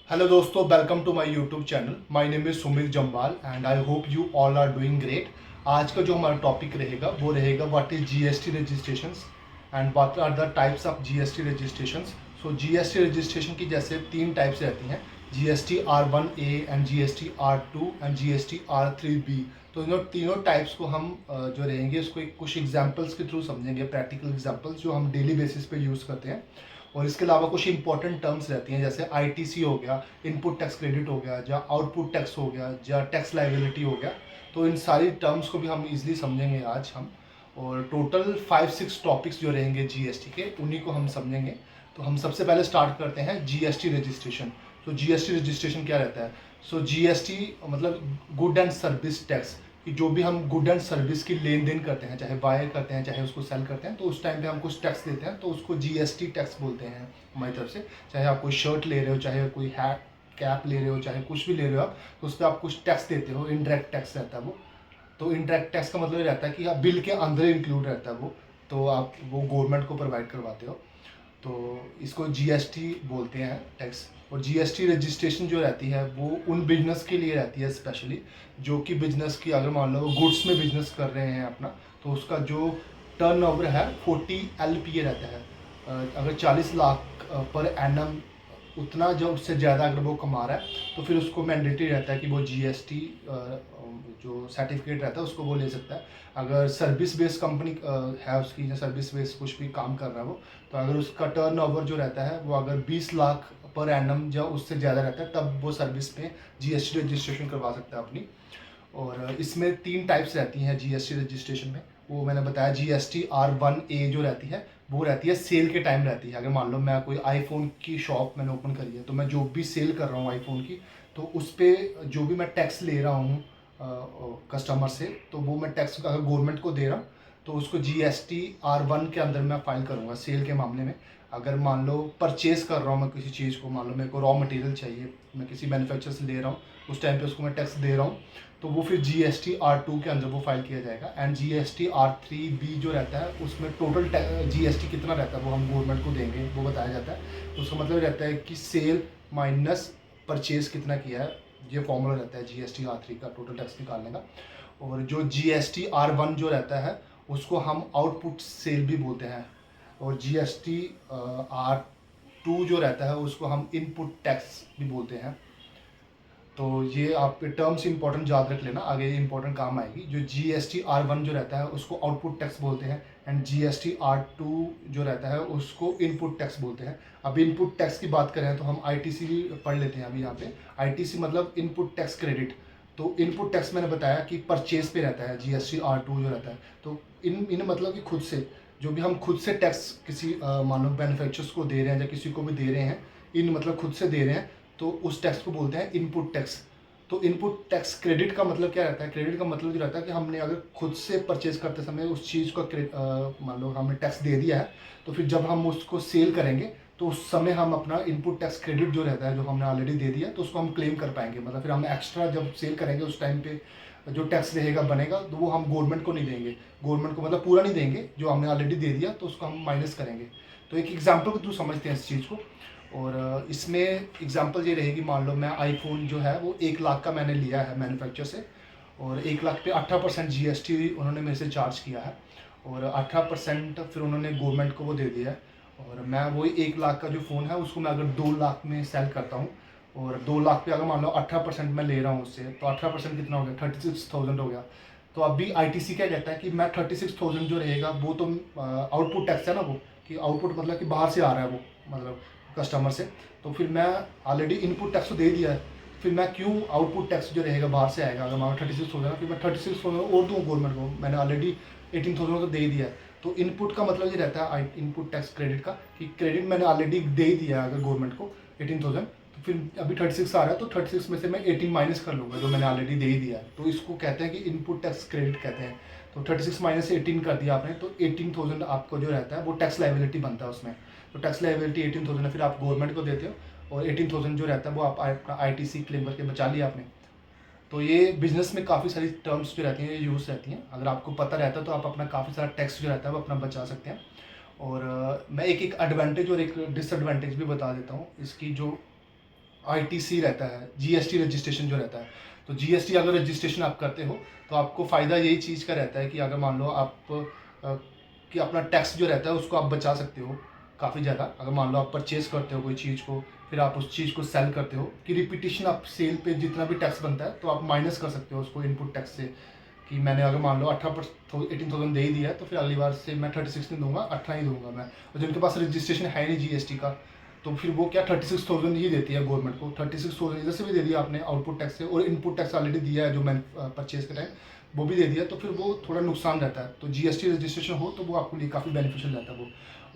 Hello दोस्तों, welcome to my YouTube channel. My name is Sumit Jamwal and I hope you all are doing great. आज का जो हमारा topic रहेगा वो रहेगा what is GST registrations and what are the types of GST registrations. So GST registration की जैसे तीन टाइप्स रहती हैं, GST R1A and GST R2 and GST R3B। तो इन तीनों टाइप्स को हम जो रहेंगे उसको कुछ एग्जाम्पल्स के थ्रू समझेंगे, प्रैक्टिकल एग्जाम्पल्स जो हम डेली बेसिस पे यूज़ करते हैं। और इसके अलावा कुछ इंपॉर्टेंट टर्म्स रहती हैं जैसे आईटीसी हो गया, इनपुट टैक्स क्रेडिट हो गया, या आउटपुट टैक्स हो गया, या टैक्स लाइबिलिटी हो गया। तो इन सारी टर्म्स को भी हम इजीली समझेंगे आज हम। और टोटल 5-6 टॉपिक्स जो रहेंगे जीएसटी के, उन्हीं को हम समझेंगे। तो हम सबसे पहले स्टार्ट करते हैं जीएसटी रजिस्ट्रेशन। तो जीएसटी रजिस्ट्रेशन क्या रहता है? सो जीएसटी मतलब गुड एंड सर्विस टैक्स, कि जो भी हम गुड एंड सर्विस की लेन देन करते हैं, चाहे बाय करते हैं चाहे उसको सेल करते हैं, तो उस टाइम पे हम कुछ टैक्स देते हैं, तो उसको जीएसटी टैक्स बोलते हैं हमारी तरफ से। चाहे आप कोई शर्ट ले रहे हो, चाहे कोई हैट कैप ले रहे हो, चाहे कुछ भी ले रहे हो आप, तो उस पर आप कुछ टैक्स देते हो, इनडायरेक्ट टैक्स रहता है वो। तो इनडायरेक्ट टैक्स का मतलब ये रहता है कि आप बिल के अंदर इंक्लूड रहता है वो, तो आप वो गवर्नमेंट को प्रोवाइड करवाते हो। तो इसको जीएसटी बोलते हैं टैक्स। और जीएसटी रजिस्ट्रेशन जो रहती है वो उन बिजनेस के लिए रहती है स्पेशली, जो कि बिजनेस की अगर मान लो गुड्स में बिजनेस कर रहे हैं अपना, तो उसका जो टर्नओवर है 40 LPA रहता है। अगर 40 लाख पर एनम, उतना जो उससे ज़्यादा अगर वो कमा रहा है तो फिर उसको मैंडेटरी रहता है कि वो जीएसटी जो सर्टिफिकेट रहता है उसको वो ले सकता है। अगर सर्विस बेस्ड कंपनी है उसकी, या सर्विस बेस्ड कुछ भी काम कर रहा है वो, तो अगर उसका टर्नओवर जो रहता है वो अगर 20 लाख पर एनम या उससे ज़्यादा रहता है, तब वो सर्विस पे जीएसटी रजिस्ट्रेशन करवा सकता है अपनी। और इसमें 3 टाइप्स रहती हैं जीएसटी रजिस्ट्रेशन में। वो मैंने बताया, जीएसटी R1A जो रहती है वो रहती है सेल के टाइम रहती है। अगर मान लो मैं कोई आईफोन की शॉप मैंने ओपन करी है, तो मैं जो भी सेल कर रहा हूँ आईफोन की, तो उस पर जो भी मैं टैक्स ले रहा हूँ कस्टमर से, तो वो मैं टैक्स अगर गवर्नमेंट को दे रहा हूँ, तो उसको जीएसटी R1 के अंदर मैं फाइल करूँगा सेल के मामले में। अगर मान लो परचेज़ कर रहा हूँ मैं किसी चीज़ को, मान लो मेरे को रॉ मटेरियल चाहिए, मैं किसी मैन्युफैक्चर से ले रहा हूँ, उस टाइम पे उसको मैं टैक्स दे रहा हूँ, तो वो फिर जीएसटी R2 के अंदर वो फाइल किया जाएगा। एंड जीएसटी R3B जो रहता है उसमें टोटल जीएसटी कितना रहता है वो हम गवर्नमेंट को देंगे, वो बताया जाता है। तो उसका मतलब रहता है कि सेल माइनस परचेज कितना किया है, ये फॉर्मूला रहता है जीएसटी R3 का टोटल टैक्स निकालने का। और जो जीएसटी R1 जो रहता है उसको हम आउटपुट सेल भी बोलते हैं। और जीएसटी R2 जो रहता है उसको हम इनपुट टैक्स भी बोलते हैं। तो ये आप टर्म्स इंपॉर्टेंट याद रख लेना, आगे इंपॉर्टेंट काम आएगी। जो जीएसटी R1 जो रहता है उसको आउटपुट टैक्स बोलते हैं, एंड जीएसटी R2 जो रहता है उसको इनपुट टैक्स बोलते हैं। अब इनपुट टैक्स की बात करें तो हम आईटीसी भी पढ़ लेते हैं अभी यहाँ पे। आईटीसी मतलब इनपुट टैक्स क्रेडिट। तो इनपुट टैक्स मैंने बताया कि परचेज पे रहता है जीएसटी R2 जो रहता है। तो इन मतलब कि खुद से जो भी हम खुद से टैक्स किसी मान लो मैन्युफैक्चरर्स को दे रहे हैं या किसी को भी दे रहे हैं, इन मतलब खुद से दे रहे हैं, तो उस टैक्स को बोलते हैं इनपुट टैक्स। तो इनपुट टैक्स क्रेडिट का मतलब क्या रहता है? क्रेडिट का मतलब जो रहता है कि हमने अगर खुद से परचेज करते समय उस चीज़ का मान लो हमने टैक्स दे दिया है, तो फिर जब हम उसको सेल करेंगे तो उस समय हम अपना इनपुट टैक्स क्रेडिट जो रहता है, जो हमने ऑलरेडी दे दिया, तो उसको हम क्लेम कर पाएंगे। मतलब फिर हम एक्स्ट्रा जब सेल करेंगे उस टाइम पे जो टैक्स रहेगा बनेगा, तो वो हम गवर्नमेंट को नहीं देंगे। गवर्नमेंट को मतलब पूरा नहीं देंगे, जो हमने ऑलरेडी दे दिया तो उसको हम माइनस करेंगे। तो एक एग्जाम्पल के थ्रू समझते हैं इस चीज़ को। और इसमें एग्जांपल ये रहेगी, मान लो मैं आईफोन जो है वो 1 लाख का मैंने लिया है मैन्युफैक्चर से, और 1 लाख पे 18% जीएसटी उन्होंने मेरे से चार्ज किया है, और 18% फिर उन्होंने गवर्नमेंट को वो दे दिया है। और मैं वही 1 लाख का जो फ़ोन है उसको मैं अगर 2 लाख में सेल करता हूँ, और 2 लाख पे अगर मान लो 18% मैं ले रहा हूँ उससे, तो 18% कितना हो गया? 36,000 हो गया। तो अभी आईटीसी क्या कहता है कि मैं 36,000 जो रहेगा वो तो आउटपुट टैक्स है ना, वो कि आउटपुट मतलब कि बाहर से आ रहा है वो, मतलब कस्टमर से। तो फिर मैं ऑलरेडी इनपुट टैक्स तो दे दिया है, फिर मैं क्यों आउटपुट टैक्स जो रहेगा बाहर से आएगा? अगर मान 36 हो जाएगा, फिर मैं 36,000 और दूँ गवर्नमेंट को, मैंने ऑलरेडी 18,000 तो दे ही दिया है। तो इनपुट का मतलब ये रहता है इनपुट टैक्स क्रेडिट का, कि क्रेडिट मैंने ऑलरेडी दे ही दिया है अगर गवर्नमेंट को 18,000, तो फिर अभी 36 आ रहा है, तो 36 में से मैं 18 माइनस कर लूँगा जो मैंने ऑलरेडी दे ही दिया है। तो इसको कहते हैं कि इनपुट टैक्स क्रेडिट कहते हैं। तो 36 माइनस 18 कर दिया आपने, तो 18,000 आपको जो रहता है वो टैक्स लाइबिलिटी बनता है उसमें। तो टैक्स लाइबिलिटी 18,000 है, फिर आप गवर्नमेंट को देते हो, और 18,000 जो रहता है वो आप अपना आईटीसी क्लेम करके बचा लिया आपने। तो ये बिजनेस में काफ़ी सारी टर्म्स जो रहती हैं ये यूज़ रहती हैं, अगर आपको पता रहता है तो आप अपना काफ़ी सारा टैक्स जो रहता है वो अपना बचा सकते हैं। और मैं एक एक एडवांटेज और एक डिसएडवांटेज भी बता देता हूँ इसकी। जो ITC रहता है, GST रजिस्ट्रेशन जो रहता है। तो GST अगर रजिस्ट्रेशन आप करते हो तो आपको फ़ायदा यही चीज़ का रहता है कि अगर मान लो आप कि अपना टैक्स जो रहता है उसको आप बचा सकते हो काफ़ी ज़्यादा। अगर मान लो आप परचेज़ करते हो कोई चीज़ को, फिर आप उस चीज़ को सेल करते हो, कि रिपीटिशन आप सेल पे जितना भी टैक्स बनता है तो आप माइनस कर सकते हो उसको इनपुट टैक्स से, कि मैंने अगर मान लो 18,000 दे ही दिया है तो फिर अगली बार से मैं 36 नहीं दूंगा, 18 ही दूंगा मैं। और जिनके पास रजिस्ट्रेशन है नहीं GST का, तो फिर वो क्या 36,000 ही देती है गवर्नमेंट को। 36,000 इधर से भी दे दिया आपने आउटपुट टैक्स से, और इनपुट टैक्स ऑलरेडी दिया है जो मैंने परचेज के टाइम वो भी दे दिया, तो फिर वो थोड़ा नुकसान रहता है। तो GST रजिस्ट्रेशन हो तो वो आपके लिए काफ़ी बेनिफिशियल रहता है वो।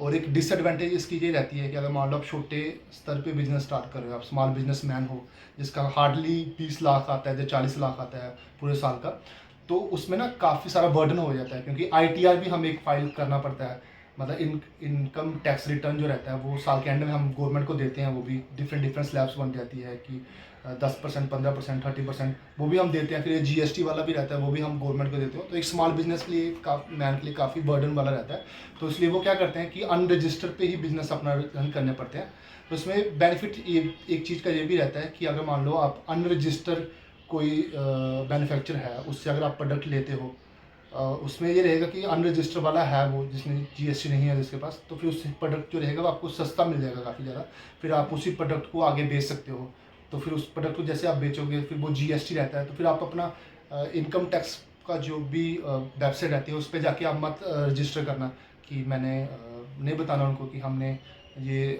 और एक डिसएडवांटेज इसकी ये रहती है कि अगर मान लो आप छोटे स्तर पे बिजनेस स्टार्ट कर रहे हो, आप स्मॉल बिजनेस मैन हो जिसका हार्डली 20 लाख आता है या 40 लाख आता है पूरे साल का, तो उसमें ना काफ़ी सारा बर्डन हो जाता है, क्योंकि ITR भी हमें एक फाइल करना पड़ता है। मतलब इनकम टैक्स रिटर्न जो रहता है वो साल के एंड में हम गवर्नमेंट को देते हैं, वो भी डिफरेंट स्लैब्स बन जाती है कि 10%, 15%, 30% वो भी हम देते हैं। फिर ये GST वाला भी रहता है, वो भी हम गवर्नमेंट को देते हो। तो एक स्मॉल बिजनेस के लिए मैन के लिए काफ़ी बर्डन वाला रहता है। तो इसलिए वो क्या करते हैं कि अनरजिस्टर्ड पे ही बिजनेस अपना रन करने पड़ते हैं। तो इसमें बेनिफिट ये एक चीज़ का ये भी रहता है कि अगर मान लो आप अनरजिस्टर्ड कोई मैन्युफैक्चर है, उससे अगर आप प्रोडक्ट लेते हो, उसमें ये रहेगा कि अनरजिस्टर वाला है वो जिसमें GST नहीं है जिसके पास, तो फिर उस प्रोडक्ट जो रहेगा वो आपको सस्ता मिल जाएगा काफ़ी ज़्यादा। फिर आप उसी प्रोडक्ट को आगे बेच सकते हो। तो फिर उस प्रोडक्ट को जैसे आप बेचोगे फिर वो GST रहता है, तो फिर आप अपना इनकम टैक्स का जो भी वेबसाइट रहती है उस पर जाके आप मत रजिस्टर करना कि मैंने नहीं बताना उनको कि हमने ये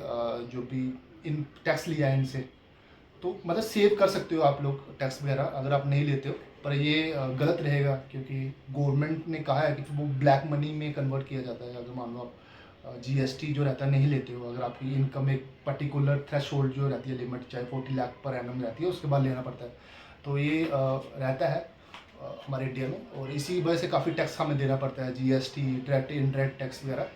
जो भी इन टैक्स लिया है इनसे। तो मतलब सेव कर सकते हो आप लोग टैक्स वगैरह अगर आप नहीं लेते हो, पर ये गलत रहेगा क्योंकि गवर्नमेंट ने कहा है कि फिर वो ब्लैक मनी में कन्वर्ट किया जाता है। अगर मान लो आप GST जो रहता है नहीं लेते हो, अगर आपकी इनकम एक पर्टिकुलर थ्रेशोल्ड जो रहती है लिमिट, चाहे 40 लाख पर एनम रहती है, उसके बाद लेना पड़ता है। तो ये रहता है हमारे इंडिया में, और इसी वजह से काफ़ी टैक्स हमें देना पड़ता है, GST, डायरेक्ट इनडायरेक्ट टैक्स वगैरह।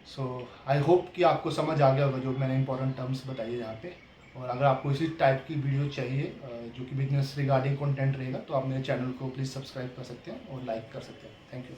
सो आई होप कि आपको समझ आ गया होगा जो मैंने इंपॉर्टेंट टर्म्स बताई है यहाँ पे। और अगर आपको इसी टाइप की वीडियो चाहिए जो कि बिजनेस रिगार्डिंग कंटेंट रहेगा, तो आप मेरे चैनल को प्लीज़ सब्सक्राइब कर सकते हैं और लाइक कर सकते हैं। Thank you.